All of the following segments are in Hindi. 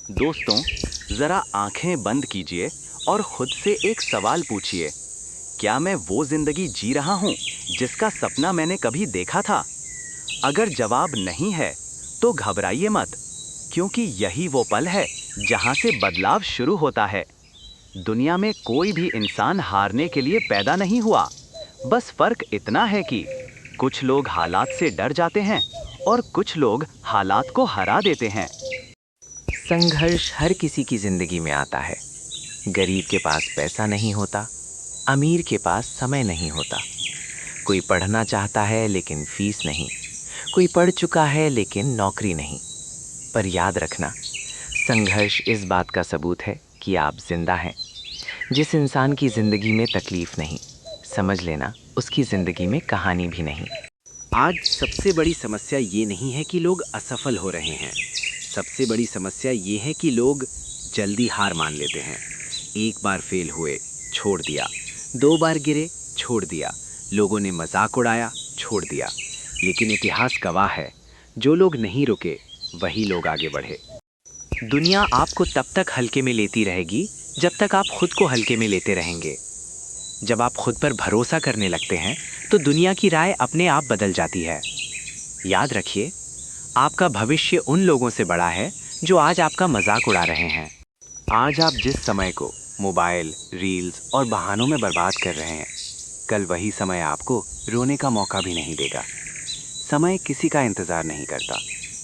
दोस्तों, जरा आंखें बंद कीजिए और खुद से एक सवाल पूछिए। क्या मैं वो जिंदगी जी रहा हूं जिसका सपना मैंने कभी देखा था? अगर जवाब नहीं है, तो घबराइए मत, क्योंकि यही वो पल है जहां से बदलाव शुरू होता है। दुनिया में कोई भी इंसान हारने के लिए पैदा नहीं हुआ। बस फर्क इतना है कि कुछ लोग हालात से डर जाते हैं और कुछ लोग हालात को हरा देते हैं। संघर्ष हर किसी की जिंदगी में आता है। गरीब के पास पैसा नहीं होता, अमीर के पास समय नहीं होता। कोई पढ़ना चाहता है लेकिन फीस नहीं, कोई पढ़ चुका है लेकिन नौकरी नहीं। पर याद रखना, संघर्ष इस बात का सबूत है कि आप जिंदा हैं। जिस इंसान की जिंदगी में तकलीफ नहीं, समझ लेना उसकी जिंदगी में कहानी भी नहीं। आज सबसे बड़ी समस्या ये नहीं है कि लोग असफल हो रहे हैं। सबसे बड़ी समस्या ये है कि लोग जल्दी हार मान लेते हैं। एक बार फेल हुए, छोड़ दिया। 2 बार गिरे, छोड़ दिया। लोगों ने मजाक उड़ाया, छोड़ दिया। लेकिन इतिहास गवाह है, जो लोग नहीं रुके वही लोग आगे बढ़े। दुनिया आपको तब तक हल्के में लेती रहेगी जब तक आप खुद को हल्के में लेते रहेंगे। जब आप खुद पर भरोसा करने लगते हैं तो दुनिया की राय अपने आप बदल जाती है। याद रखिए, आपका भविष्य उन लोगों से बड़ा है जो आज आपका मजाक उड़ा रहे हैं। आज आप जिस समय को मोबाइल, रील्स और बहानों में बर्बाद कर रहे हैं, कल वही समय आपको रोने का मौका भी नहीं देगा। समय किसी का इंतजार नहीं करता।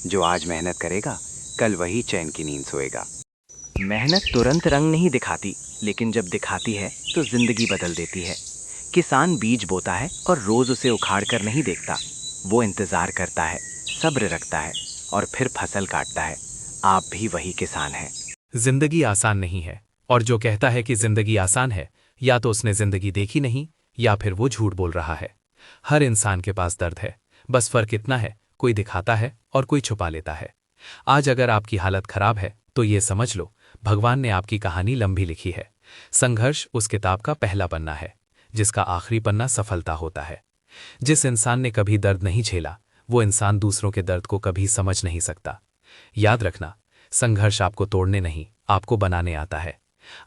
जो आज मेहनत करेगा, कल वही चैन की नींद सोएगा। मेहनत तुरंत रंग नहीं दिखाती, लेकिन जब दिखाती है तो जिंदगी बदल देती है। किसान बीज बोता है और रोज उसे उखाड़ कर नहीं देखता। वो इंतजार करता है, सब्र रखता है और फिर फसल काटता है। आप भी वही किसान हैं। जिंदगी आसान नहीं है, और जो कहता है कि जिंदगी आसान है, या तो उसने जिंदगी देखी नहीं या फिर वो झूठ बोल रहा है। हर इंसान के पास दर्द है, बस फर्क इतना है, कोई दिखाता है और कोई छुपा लेता है। आज अगर आपकी हालत खराब है तो ये समझ लो, भगवान ने आपकी कहानी लंबी लिखी है। संघर्ष उस किताब का पहला पन्ना है जिसका आखिरी पन्ना सफलता होता है। जिस इंसान ने कभी दर्द नहीं झेला, वो इंसान दूसरों के दर्द को कभी समझ नहीं सकता। याद रखना, संघर्ष आपको तोड़ने नहीं, आपको बनाने आता है।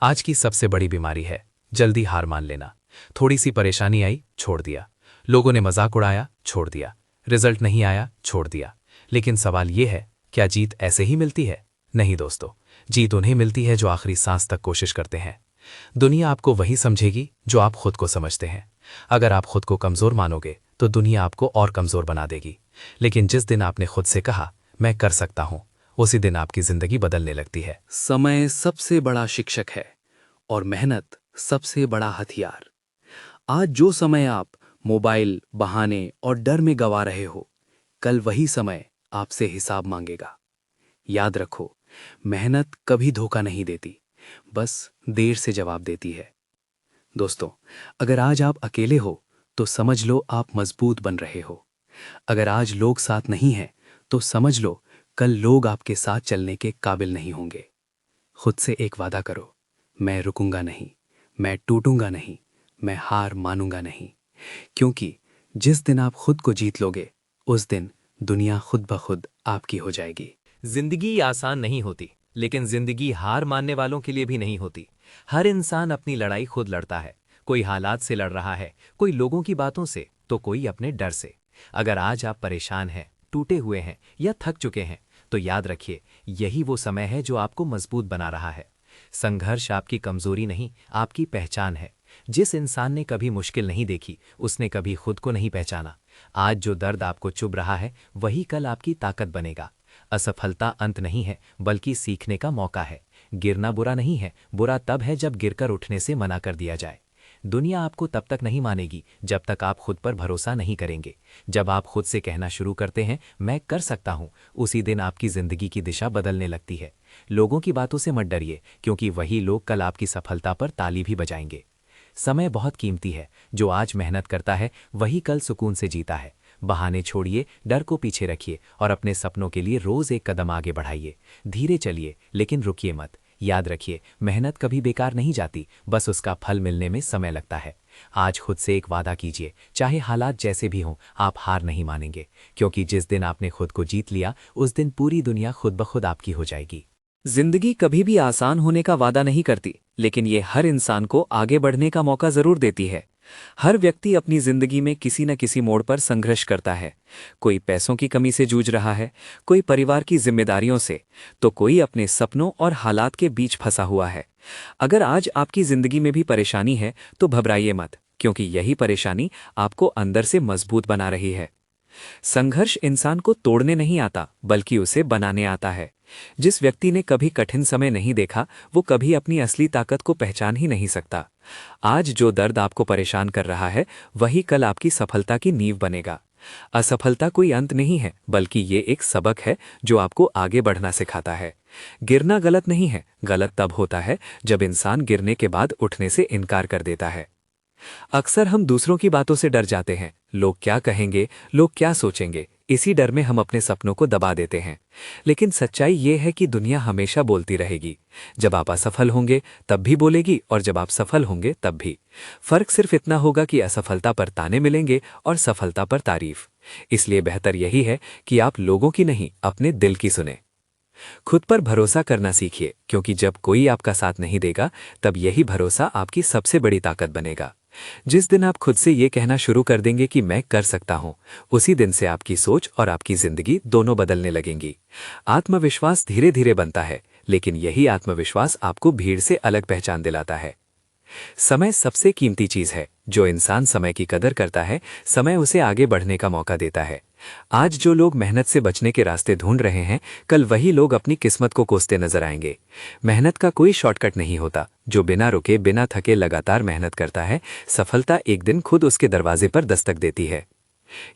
आज की सबसे बड़ी बीमारी है जल्दी हार मान लेना। थोड़ी सी परेशानी आई, छोड़ दिया। लोगों ने मजाक उड़ाया, छोड़ दिया। रिजल्ट नहीं आया, छोड़ दिया। लेकिन सवाल यह है, क्या जीत ऐसे ही मिलती है? नहीं दोस्तों, जीत उन्हें मिलती है जो आखिरी सांस तक कोशिश करते हैं। दुनिया आपको वही समझेगी जो आप खुद को समझते हैं। अगर आप खुद को कमजोर मानोगे तो दुनिया आपको और कमजोर बना देगी। लेकिन जिस दिन आपने खुद से कहा मैं कर सकता हूं, उसी दिन आपकी जिंदगी बदलने लगती है। समय सबसे बड़ा शिक्षक है और मेहनत सबसे बड़ा हथियार। आज जो समय आप मोबाइल, बहाने और डर में गवा रहे हो, कल वही समय आपसे हिसाब मांगेगा। याद रखो, मेहनत कभी धोखा नहीं देती, बस देर से जवाब देती है। दोस्तों, अगर आज आप अकेले हो तो समझ लो आप मजबूत बन रहे हो। अगर आज लोग साथ नहीं हैं तो समझ लो कल लोग आपके साथ चलने के काबिल नहीं होंगे। खुद से एक वादा करो, मैं रुकूंगा नहीं, मैं टूटूंगा नहीं, मैं हार मानूंगा नहीं। क्योंकि जिस दिन आप खुद को जीत लोगे, उस दिन दुनिया खुद ब खुद आपकी हो जाएगी। जिंदगी आसान नहीं होती, लेकिन जिंदगी हार मानने वालों के लिए भी नहीं होती। हर इंसान अपनी लड़ाई खुद लड़ता है। कोई हालात से लड़ रहा है, कोई लोगों की बातों से, तो कोई अपने डर से। अगर आज आप परेशान हैं, टूटे हुए हैं या थक चुके हैं, तो याद रखिए, यही वो समय है जो आपको मजबूत बना रहा है। संघर्ष आपकी कमजोरी नहीं, आपकी पहचान है। जिस इंसान ने कभी मुश्किल नहीं देखी, उसने कभी खुद को नहीं पहचाना। आज जो दर्द आपको चुभ रहा है, वही कल आपकी ताकत बनेगा। असफलता अंत नहीं है, बल्कि सीखने का मौका है। गिरना बुरा नहीं है, बुरा तब है जब गिरकर उठने से मना कर दिया जाए। दुनिया आपको तब तक नहीं मानेगी जब तक आप खुद पर भरोसा नहीं करेंगे। जब आप खुद से कहना शुरू करते हैं मैं कर सकता हूं, उसी दिन आपकी जिंदगी की दिशा बदलने लगती है। लोगों की बातों से मत डरिए, क्योंकि वही लोग कल आपकी सफलता पर ताली भी बजाएंगे। समय बहुत कीमती है, जो आज मेहनत करता है वही कल सुकून से जीता है। बहाने छोड़िए, डर को पीछे रखिए और अपने सपनों के लिए रोज एक कदम आगे बढ़ाइए। धीरे चलिए, लेकिन रुकिए मत। याद रखिए, मेहनत कभी बेकार नहीं जाती, बस उसका फल मिलने में समय लगता है। आज खुद से एक वादा कीजिए, चाहे हालात जैसे भी हों, आप हार नहीं मानेंगे। क्योंकि जिस दिन आपने खुद को जीत लिया, उस दिन पूरी दुनिया खुद ब खुद आपकी हो जाएगी। जिंदगी कभी भी आसान होने का वादा नहीं करती, लेकिन ये हर इंसान को आगे बढ़ने का मौका जरूर देती है। हर व्यक्ति अपनी जिंदगी में किसी न किसी मोड़ पर संघर्ष करता है। कोई पैसों की कमी से जूझ रहा है, कोई परिवार की जिम्मेदारियों से, तो कोई अपने सपनों और हालात के बीच फंसा हुआ है। अगर आज आपकी जिंदगी में भी परेशानी है तो घबराइए मत, क्योंकि यही परेशानी आपको अंदर से मजबूत बना रही है। संघर्ष इंसान को तोड़ने नहीं आता, बल्कि उसे बनाने आता है। जिस व्यक्ति ने कभी कठिन समय नहीं देखा, वो कभी अपनी असली ताकत को पहचान ही नहीं सकता। आज जो दर्द आपको परेशान कर रहा है, वही कल आपकी सफलता की नींव बनेगा। असफलता कोई अंत नहीं है, बल्कि ये एक सबक है जो आपको आगे बढ़ना सिखाता है। गिरना गलत नहीं है, गलत तब होता है जब इंसान गिरने के बाद उठने से इनकार कर देता है। अक्सर हम दूसरों की बातों से डर जाते हैं। लोग क्या कहेंगे, लोग क्या सोचेंगे, इसी डर में हम अपने सपनों को दबा देते हैं। लेकिन सच्चाई ये है कि दुनिया हमेशा बोलती रहेगी। जब आप असफल होंगे तब भी बोलेगी, और जब आप सफल होंगे तब भी। फर्क सिर्फ इतना होगा कि असफलता पर ताने मिलेंगे और सफलता पर तारीफ। इसलिए बेहतर यही है कि आप लोगों की नहीं, अपने दिल की सुने। खुद पर भरोसा करना सीखिए, क्योंकि जब कोई आपका साथ नहीं देगा, तब यही भरोसा आपकी सबसे बड़ी ताकत बनेगा। जिस दिन आप खुद से ये कहना शुरू कर देंगे कि मैं कर सकता हूं, उसी दिन से आपकी सोच और आपकी जिंदगी दोनों बदलने लगेंगी। आत्मविश्वास धीरे धीरे बनता है, लेकिन यही आत्मविश्वास आपको भीड़ से अलग पहचान दिलाता है। समय सबसे कीमती चीज है। जो इंसान समय की कदर करता है, समय उसे आगे बढ़ने का मौका देता है। आज जो लोग मेहनत से बचने के रास्ते ढूंढ रहे हैं, कल वही लोग अपनी किस्मत को कोसते नजर आएंगे। मेहनत का कोई शॉर्टकट नहीं होता। जो बिना रुके, बिना थके लगातार मेहनत करता है, सफलता एक दिन खुद उसके दरवाजे पर दस्तक देती है।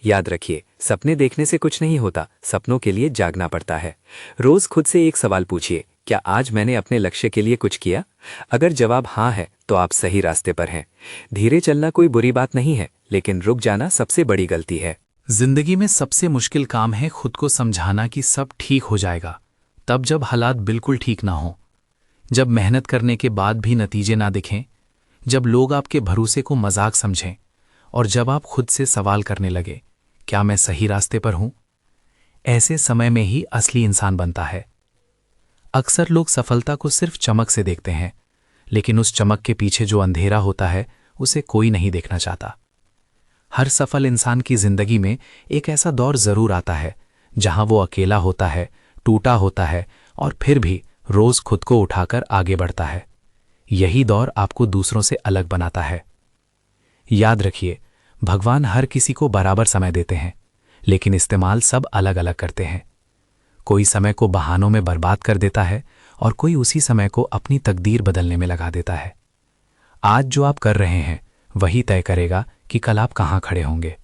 याद रखिए, सपने देखने से कुछ नहीं होता, सपनों के लिए जागना पड़ता है। रोज खुद से एक सवाल पूछिए, क्या आज मैंने अपने लक्ष्य के लिए कुछ किया? अगर जवाब हाँ है, तो आप सही रास्ते पर हैं। धीरे चलना कोई बुरी बात नहीं है, लेकिन रुक जाना सबसे बड़ी गलती है। जिंदगी में सबसे मुश्किल काम है खुद को समझाना कि सब ठीक हो जाएगा, तब जब हालात बिल्कुल ठीक ना हो, जब मेहनत करने के बाद भी नतीजे ना दिखें, जब लोग आपके भरोसे को मजाक समझें, और जब आप खुद से सवाल करने लगे, क्या मैं सही रास्ते पर हूं? ऐसे समय में ही असली इंसान बनता है। अक्सर लोग सफलता को सिर्फ चमक से देखते हैं, लेकिन उस चमक के पीछे जो अंधेरा होता है, उसे कोई नहीं देखना चाहता। हर सफल इंसान की जिंदगी में एक ऐसा दौर जरूर आता है जहां वो अकेला होता है, टूटा होता है, और फिर भी रोज खुद को उठाकर आगे बढ़ता है। यही दौर आपको दूसरों से अलग बनाता है। याद रखिए, भगवान हर किसी को बराबर समय देते हैं, लेकिन इस्तेमाल सब अलग अलग करते हैं। कोई समय को बहानों में बर्बाद कर देता है, और कोई उसी समय को अपनी तकदीर बदलने में लगा देता है। आज जो आप कर रहे हैं, वही तय करेगा कि कल आप कहां खड़े होंगे।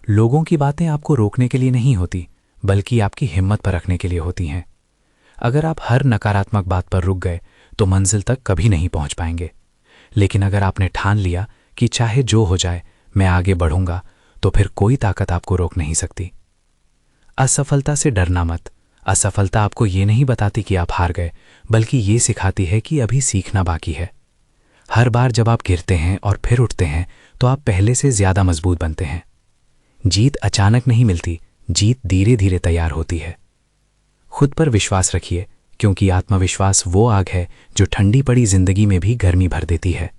लोगों की बातें आपको रोकने के लिए नहीं होती, बल्कि आपकी हिम्मत पर रखने के लिए होती हैं। अगर आप हर नकारात्मक बात पर रुक गए, तो मंजिल तक कभी नहीं पहुंच पाएंगे। लेकिन अगर आपने ठान लिया कि चाहे जो हो जाए, मैं आगे बढ़ूंगा, तो फिर कोई ताकत आपको रोक नहीं सकती। असफलता से डरना मत। असफलता आपको ये नहीं बताती कि आप हार गए, बल्कि ये सिखाती है कि अभी सीखना बाकी है। हर बार जब आप गिरते हैं और फिर उठते हैं, तो आप पहले से ज्यादा मजबूत बनते हैं। जीत अचानक नहीं मिलती, जीत धीरे धीरे तैयार होती है। खुद पर विश्वास रखिए, क्योंकि आत्मविश्वास वो आग है जो ठंडी पड़ी जिंदगी में भी गर्मी भर देती है।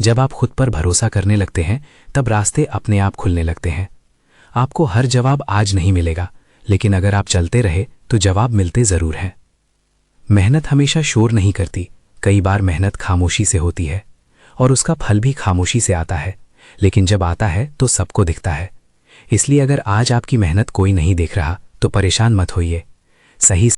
जब आप खुद पर भरोसा करने लगते हैं, तब रास्ते अपने आप खुलने लगते हैं। आपको हर जवाब आज नहीं मिलेगा, लेकिन अगर आप चलते रहे तो जवाब मिलते जरूर हैं। मेहनत हमेशा शोर नहीं करती। कई बार मेहनत खामोशी से होती है, और उसका फल भी खामोशी से आता है। लेकिन जब आता है तो सबको दिखता है। इसलिए अगर आज आपकी मेहनत कोई नहीं देख रहा, तो परेशान मत होइए। सही